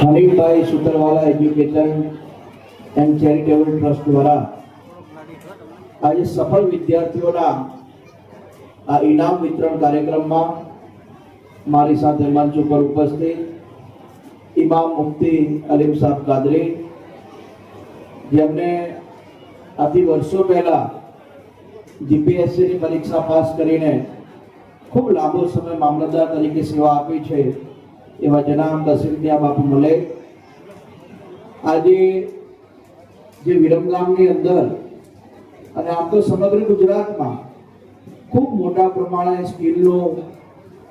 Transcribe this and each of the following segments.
Harifbhai સુતરવાલા education and charitable trust દ્વારા આજે સફળ વિદ્યાર્થીઓના આ ઇનામ વિતરણ કાર્યક્રમમાં મારી સાથે મંચ ઉપર ઉપસ્થિત ઇમામ મુફ્તી અલીમ સાહેબ કાદરી, જેમને આથી વર્ષો પહેલા જીપીએસસીની પરીક્ષા પાસ કરીને ખૂબ લાંબો સમય મામલતદાર તરીકે સેવા આપી છે એવા જનાબ દશરથિયા બાપુ મલેક આજે જે વિરમગામની અંદર અને આમ તો સમગ્ર ગુજરાતમાં ખૂબ મોટા પ્રમાણે સ્કિલનું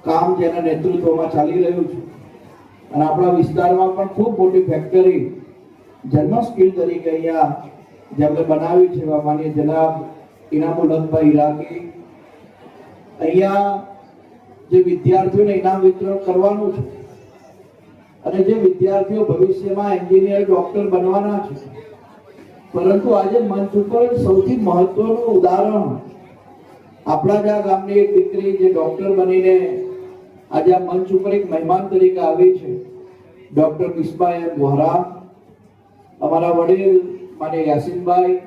કામ જેના નેતૃત્વમાં ચાલી રહ્યું છે અને આપણા વિસ્તારમાં પણ ખૂબ મોટી ફેક્ટરી જન્મ સ્કિલ તરીકે અહીંયા જેમણે બનાવી છે એવા માનીય જનાબ ઇનામુલ્લાહભાઈ ઇરાકી અહીંયા જે વિદ્યાર્થીઓને ઇનામ વિતરણ કરવાનું છે અને જે વિદ્યાર્થીઓ ભવિષ્યમાં એન્જિનિયર ડોક્ટર બનવાના છે, પરંતુ આજે મંચ ઉપર સૌથી મહત્વનું ઉદાહરણ આપણા જ આ ગામની એક દીકરી જે ડોક્ટર બનીને આજે આ મંચ ઉપર એક મહેમાન તરીકે આવી છે, ડોક્ટર મિસબા એમ વોહરા. અમારા વડીલ માન્ય યાસીનભાઈ,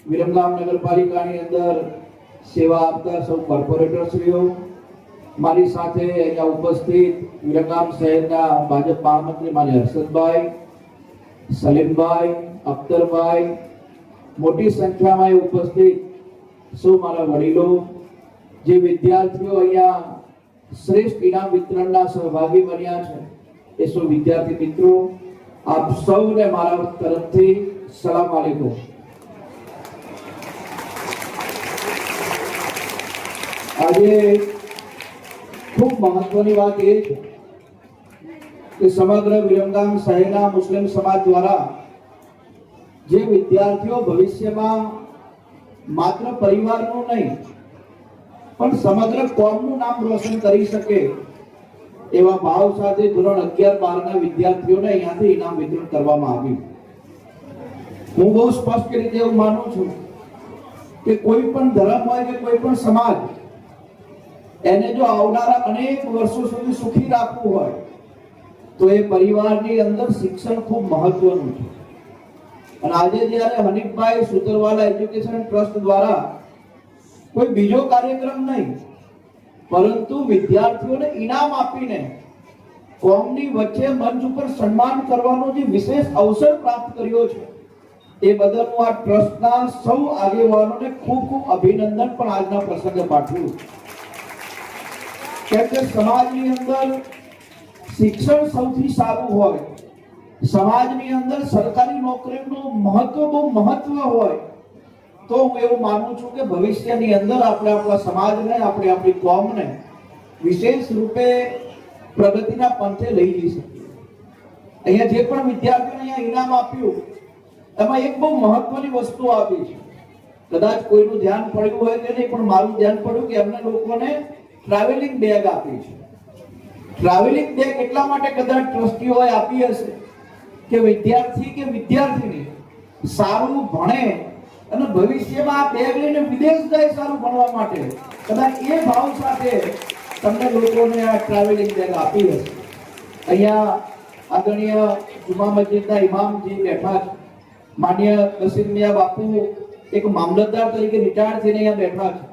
વિરમગામ નગરપાલિકાની અંદર સેવા આપતા સૌ કોર્પોરેટરશ્રીઓ, મારી સાથે અહીંયા ઉપસ્થિત વિરમગામ શહેરના ભાજપ મહામંત્રી માન્ય હર્ષદભાઈ, સલીમભાઈ, અખ્તરભાઈ, મોટી સંખ્યામાં ઉપસ્થિત સૌ મારા વડીલો, જે વિદ્યાર્થીઓ અહીંયા શ્રેષ્ઠ ઇનામ વિતરણના સહભાગી બન્યા છે એ સૌ વિદ્યાર્થી મિત્રો, આપ સૌને મારા તરફથી સલામ આલેકુમ. આજે ખૂબ મહત્વની વાત એ છે કે સમગ્ર વિરમગામ શહેરના મુસ્લિમ સમાજ દ્વારા જે વિદ્યાર્થીઓ ભવિષ્યમાં માત્ર પરિવારનું નહીં પણ સમગ્ર કોમનું નામ રોશન કરી શકે એવા ભાવ સાથે ધોરણ 11-12 ના વિદ્યાર્થીઓને અહીંયાથી ઇનામ વિતરણ કરવામાં આવ્યું. હું બહુ સ્પષ્ટ રીતે એવું માનું છું કે કોઈ પણ ધર્મ હોય કે કોઈ પણ સમાજ એને જો આવનારા અનેક વર્ષો સુધી સુખી રાખવું હોય તો એ પરિવારની અંદર શિક્ષણ ખૂબ મહત્વનું છે. અને આજે જ્યારે હનીફભાઈ સુતરવાલા એજ્યુકેશન ટ્રસ્ટ દ્વારા કોઈ બીજો કાર્યક્રમ નહીં પરંતુ વિદ્યાર્થીઓને ઇનામ આપીને કોમની વચ્ચે મંચ ઉપર સન્માન કરવાનો જે વિશેષ અવસર પ્રાપ્ત કર્યો છે એ બદલ હું આ ટ્રસ્ટના સૌ આગેવાનોને ખૂબ ખૂબ અભિનંદન પણ આજના પ્રસંગે પાઠવું. કેમ કે સમાજની અંદર શિક્ષણ સૌથી સારું હોય, સમાજની અંદર સરકારી નોકરીનું મહત્વ હોય તો હું એવું માનું છું કે ભવિષ્યની અંદર આપણે આપણા સમાજને, આપણે આપણી કોમને વિશેષ રૂપે પ્રગતિના પંથે લઈ જઈ શકીએ. અહીંયા જે પણ વિદ્યાર્થીઓને અહીંયા ઇનામ આપ્યું એમાં એક બહુ મહત્વની વસ્તુ આપી છે. કદાચ કોઈનું ધ્યાન પડ્યું હોય કે નહીં, પણ મારું ધ્યાન પડ્યું કે એમને લોકોને ટ્રાવેલિંગ બેગ આપી છે. ટ્રાવેલિંગ બેગ એટલા માટે કદાચ ટ્રસ્ટીઓએ આપી હશે કે વિદ્યાર્થી કે વિદ્યાર્થીની સારું ભણે અને ભવિષ્યમાં આ બેગ લઈને વિદેશ જાય સારું ભણવા માટે, કદાચ એ ભાવ સાથે તમને લોકોને આ ટ્રાવેલિંગ બેગ આપી હશે. અહીંયા આદરણીય જુમા મસ્જિદના ઇમામજી બેઠા છે, માન્ય દશરથિયા બાપુ એક મામલતદાર તરીકે રિટાયર્ડ થઈને અહીંયા બેઠા છે,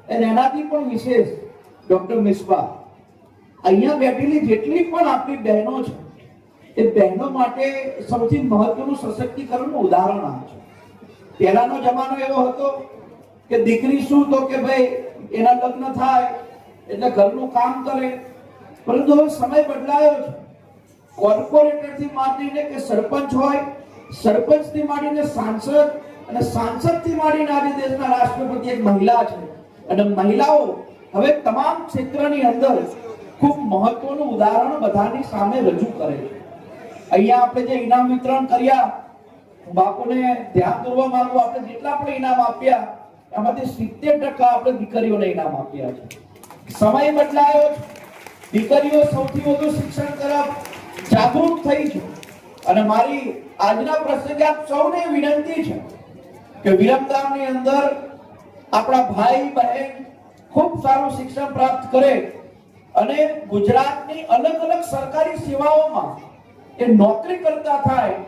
અને એનાથી પણ વિશેષ ડોક્ટર મિસબા. અહીંયા બેઠેલી જેટલી પણ આપણી બહેનો છે એ બહેનો માટે સૌથી મહત્વનું સશક્તિકરણનું ઉદાહરણ આ છે. પહેલાનો જમાનો એવો હતો કે દીકરી શું તો કે ભાઈ એના લગ્ન થાય એટલે ઘરનું કામ કરે, પરંતુ હવે સમય બદલાયો છે. કોર્પોરેટરથી માંડીને કે સરપંચ હોય, સરપંચથી માંડીને સાંસદ, અને સાંસદથી માંડીને આજે દેશના રાષ્ટ્રપતિ એક મહિલા છે. અને મહિલાઓ હવે તમામ ક્ષેત્રની અંદર ખૂબ મહત્વનું ઉદાહરણ બધાની સામે રજૂ કરે છે. અહીંયા આપણે જે ઇનામ વિતરણ કર્યા, બાપુને ધ્યાન દોરવા માંગુ, આપણે જેટલા પણ ઇનામ આપ્યા એમાંથી 70% આપણે દીકરીઓને ઇનામ આપ્યા છે. સમય બદલાયો છે, દીકરીઓ સૌથી વધુ શિક્ષણ તરફ જાગૃત થઈ છે. અને મારી આજના પ્રસંગે આપ સૌને વિનંતી છે કે વિરમગામની અંદર આપણા ભાઈ બહેન ખૂબ સારું શિક્ષણ પ્રાપ્ત કરે અને ગુજરાતની અલગ અલગ સરકારી સેવાઓમાં એ નોકરી કરતા થાય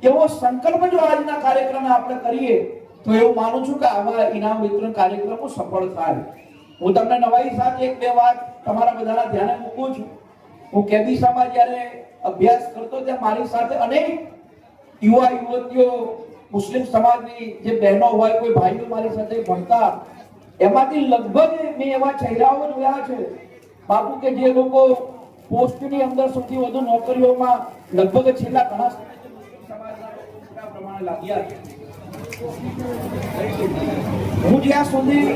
એવો સંકલ્પ જો આજના કાર્યક્રમ આપણે કરીએ તો એવું માનું છું કે આવા ઇનામ વિતરણ કાર્યક્રમો સફળ થાય. હું તમને નવાઈ સાથે એક બે વાત તમારા બધાના ધ્યાને મૂકું છું. હું કેબીસામાં જ્યારે અભ્યાસ કરતો ત્યાં મારી સાથે અનેક યુવા યુવતીઓ મુસ્લિમ સમાજની જે બહેનો હોય કોઈ ભાઈઓ મારી સાથે ભણતા, એમાંથી લગભગ મેં એવા ચહેરાઓ જોયા છે બાપુ કે જે લોકો પોસ્ટની અંદર સૌથી વધુ નોકરીઓમાં લગભગ છેલ્લા ઘણા સમયથી મુસ્લિમ સમાજના પ્રમાણે લાગ્યા છે. હું જ્યાં સુધી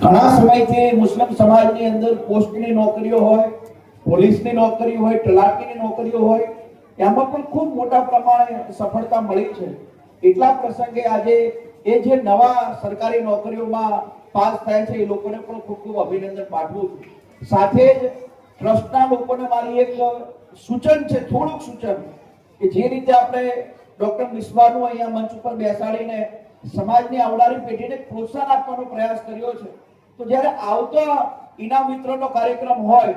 ઘણા સમયથી મુસ્લિમ સમાજની અંદર પોસ્ટની નોકરીઓ હોય, પોલીસની નોકરી હોય, તલાટીની નોકરીઓ હોય, એમાં પણ ખૂબ મોટા પ્રમાણે સફળતા મળી છે. એટલા પ્રસંગે આજે એ જે નવા સરકારી નોકરીઓમાં પાસ થાય છે એ લોકોને પણ ખૂબ ખૂબ અભિનંદન પાઠવું છું. સાથે જ ટ્રસ્ટના લોકોને મારી એક સૂચન છે, થોડુંક સૂચન, કે જે રીતે આપણે ડોક્ટર મિસ્બાનું અહીંયા મંચ ઉપર બેસાડીને સમાજની આવનારી પેઢીને પ્રોત્સાહન આપવાનો પ્રયાસ કર્યો છે, તો જ્યારે આવતા ઇનામ વિતરણનો કાર્યક્રમ હોય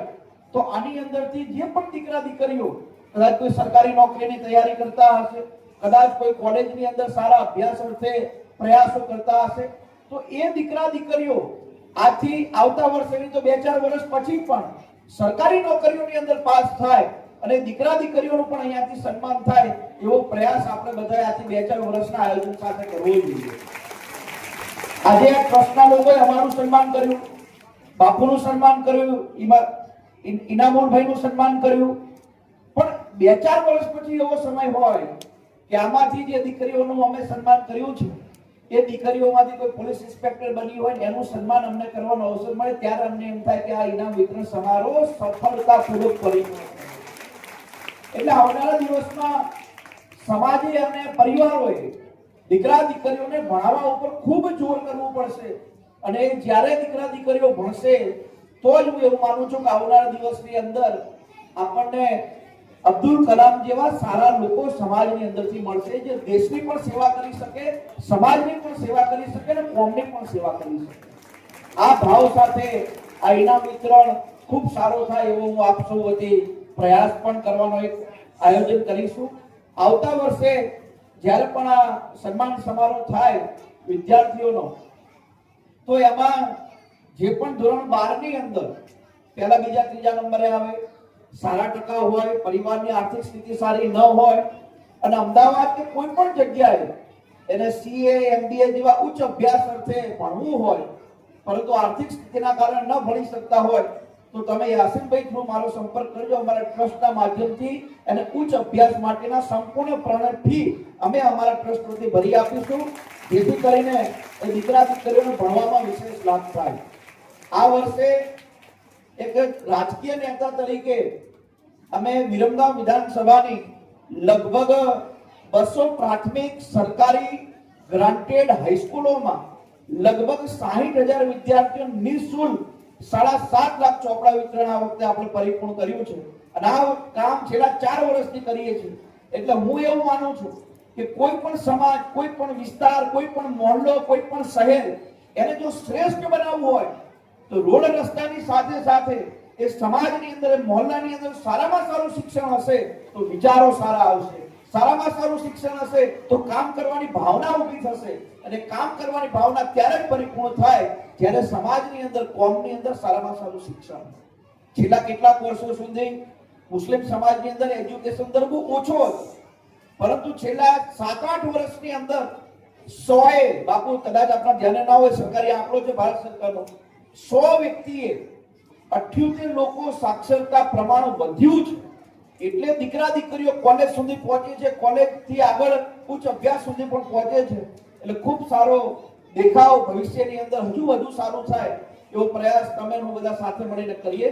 તો આની અંદરથી જે પણ દીકરા દીકરીઓ કદાચ કોઈ સરકારી નોકરીની તૈયારી કરતા હશે, કદાચ કોઈ કોલેજની અંદર સારા અભ્યાસ અર્થે પ્રયાસો કરતા હશે, તો એ દીકરા દીકરીઓ આથી આવતા વર્ષે તો 2-4 વર્ષ પછી પણ સરકારી નોકરીઓની અંદર પાસ થાય અને દીકરા દીકરીઓનું પણ અહીંયાથી સન્માન થાય એવો પ્રયાસ આપણે બધાએ આથી 2-4 વર્ષના આયોજન સાથે કરવો જોઈએ. આજે આ ટ્રસ્ટના લોકોએ અમારું સન્માન કર્યું, બાપુનું સન્માન કર્યું, ઇનામુલભાઈનું સન્માન કર્યું, પણ 2-4 વર્ષ પછી એવો સમય હોય કે આમાંથી જે દીકરીઓનું અમે સન્માન કર્યું છે એ દીકરીઓમાંથી કોઈ પોલીસ ઇન્સ્પેક્ટર બની હોય એનું સન્માન અમને કરવાનો અવસર મળે, ત્યારે અમને એમ થાય કે આ ઇનામ વિતરણ સમારોહ સફળતાપૂર્વક પરિણ્યો. એટલે આવનારા દિવસમાં સમાજે અને પરિવારોએ દીકરા દીકરીઓને ભણાવવા ઉપર ખૂબ જોર કરવું પડશે, અને જ્યારે દીકરા દીકરીઓ ભણશે તો જ હું એવું માનું છું કે આવનારા દિવસની અંદર આપણને અબ્દુલ કલામ જેવા સારા લોકો સમાજની અંદરથી મળશે, જે દેશની પણ સેવા કરી શકે, સમાજની પણ સેવા કરી શકે અને કોમની પણ સેવા કરી શકે. આ ભાવ સાથે આ ઇનામ વિતરણ ખૂબ સારો થાય એવો હું આપ સૌ વતી પ્રયાસ પણ કરવાનો એક આયોજન કરીશું. આવતા વર્ષે જ્યારે પણ આ સન્માન સમારોહ થાય વિદ્યાર્થીઓનો, તો એમાં જે પણ ધોરણ 12 ની અંદર પહેલા બીજા ત્રીજા નંબરે આવે, સારા ટકા હોય, પરિવારની આર્થિક સ્થિતિ સારી ન હોય અને અમદાવાદ કે કોઈ પણ જગ્યાએ એને CA MBA જેવા ઉચ્ચ અભ્યાસ અર્થે ભણવું હોય પરંતુ આર્થિક સ્થિતિના કારણે ન ભણી શકતા હોય તો તમે યાસીનભાઈ થ્રુ મારો સંપર્ક કરજો. અમારા ટ્રસ્ટના માધ્યમથી એને ઉચ્ચ અભ્યાસ માટેના સંપૂર્ણ ફી અમે અમારા ટ્રસ્ટ વતી ભરી આપીશું, જેથી કરીને એ દીકરા દીકરીઓને ભણવામાં વિશેષ લાભ થાય. આ વર્ષે એક રાજકીય નેતા તરીકે અમે વિરમગામ વિધાનસભાની લગભગ 200 પ્રાથમિક સરકારી ગ્રાન્ટેડ હાઈસ્કૂલોમાં લગભગ 60,000 વિદ્યાર્થીઓ નિઃશુલ્ક 7.5 લાખ ચોપડા વિતરણ આ વખતે આપણે પરિપૂર્ણ કર્યું છે, અને આ કામ છેલ્લા 4 વર્ષથી કરીએ છીએ. એટલે હું એવું માનું છું કે કોઈ પણ સમાજ, કોઈ પણ વિસ્તાર, કોઈ પણ મહોલ્લો, કોઈ પણ શહેર એને જો શ્રેષ્ઠ બનાવવું હોય તો રોડ રસ્તાની સાથે સાથે એ સમાજની અંદર, મહોલ્લાની અંદર સારામાં સારું શિક્ષણ હશે તો વિચારો સારા આવશે, સારામાં સારું શિક્ષણ હશે તો કામ કરવાની ભાવના ઊભી થશે, અને કામ કરવાની ભાવના ત્યારે જ પરિપૂર્ણ થાય જ્યારે સમાજની અંદર, કોમની અંદર સારામાં સારું શિક્ષણ. છેલ્લા કેટલાક વર્ષો સુધી મુસ્લિમ સમાજની અંદર એજ્યુકેશન દર બહુ ઓછો હતો, પરંતુ છેલ્લા 7-8 વર્ષની અંદર 100 બાપુ કદાચ આપણા ધ્યાને ના હોય, સરકારી આંકડો છે ભારત સરકારનો, 100 વ્યક્તિએ 78 લોકો સાક્ષરતા પ્રમાણ વધ્યું છે. એટલે દીકરા દીકરીઓ કોલેજ સુધી પહોંચે છે, કોલેજ થી આગળ ઉચ્ચ અભ્યાસ સુધી પણ પહોંચે છે. એટલે ખૂબ સારો દેખાવ ભવિષ્યની અંદર હજુ વધુ સારું થાય એવો પ્રયાસ તમે હું બધા સાથે મળીને કરીએ.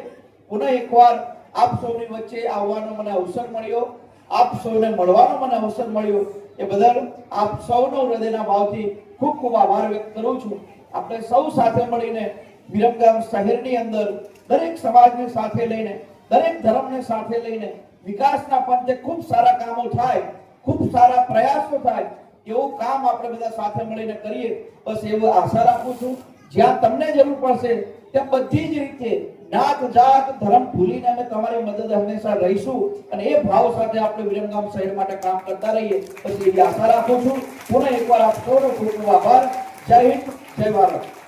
પુનઃ એકવાર આપ સૌની વચ્ચે આવવાનો મને અવસર મળ્યો, આપ સૌને મળવાનો મને અવસર મળ્યો, એ બદલ આપ સૌનો હૃદયના ભાવથી ખૂબ ખૂબ આભાર વ્યક્ત કરું છું. આપણે સૌ સાથે મળીને વિરમગામ શહેરની અંદર દરેક સમાજને સાથે લઈને, દરેક ધર્મને સાથે લઈને વિકાસના પંથે ખૂબ સારા કામો થાય, ખૂબ સારા પ્રયાસો થાય એવું કામ આપણે બધા સાથે મળીને કરીએ. બસ એવું આશા રાખું છું. જ્યાં તમને જરૂર પડશે ત્યાં બધી જ રીતે નાત જાત ધર્મ ભૂલીને અમે તમારી મદદ હંમેશા રહીશું અને એ ભાવ સાથે આપણે વિરમગામ શહેર માટે કામ કરતા રહીએ પછી એવી આશા રાખું છું. પુનઃ એકવાર આપ સૌનો ખૂબ ખૂબ આભાર. જય હિન્દ, જય ભારત.